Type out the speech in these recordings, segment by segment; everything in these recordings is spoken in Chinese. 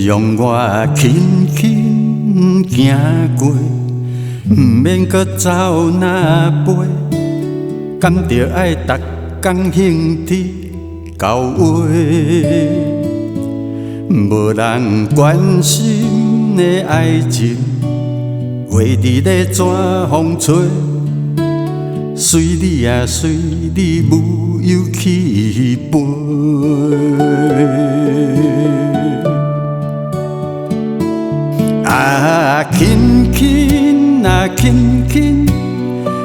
让我轻轻行过，毋免搁走那飞，甘着爱逐工兴致到位，无人关心的爱情，画伫咧纸风吹，随你啊随你无由起飞。啊，轻轻啊，轻轻，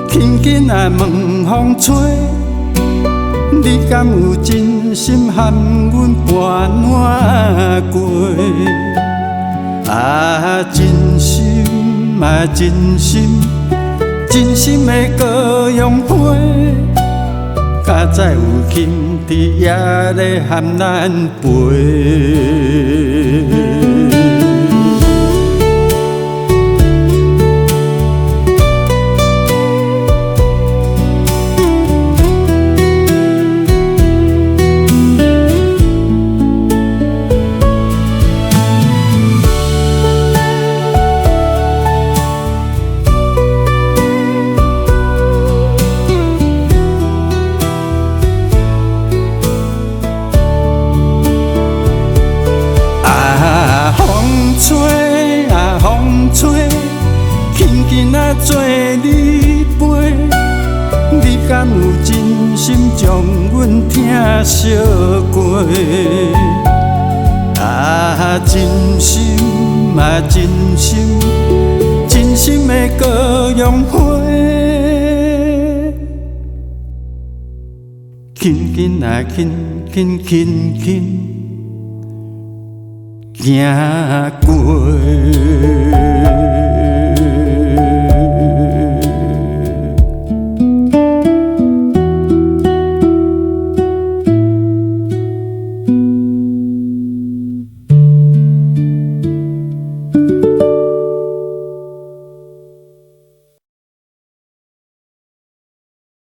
轻轻啊，问风吹，你敢有真心含阮伴换过？啊，真心啊，真心，真心的羔羊花，甲再有轻滴也咧含咱陪。吹啊风吹，轻轻啊做你陪，你敢有真心将阮疼惜过？啊，真心啊真心，真心的羔羊花，轻轻啊轻轻轻轻。行过。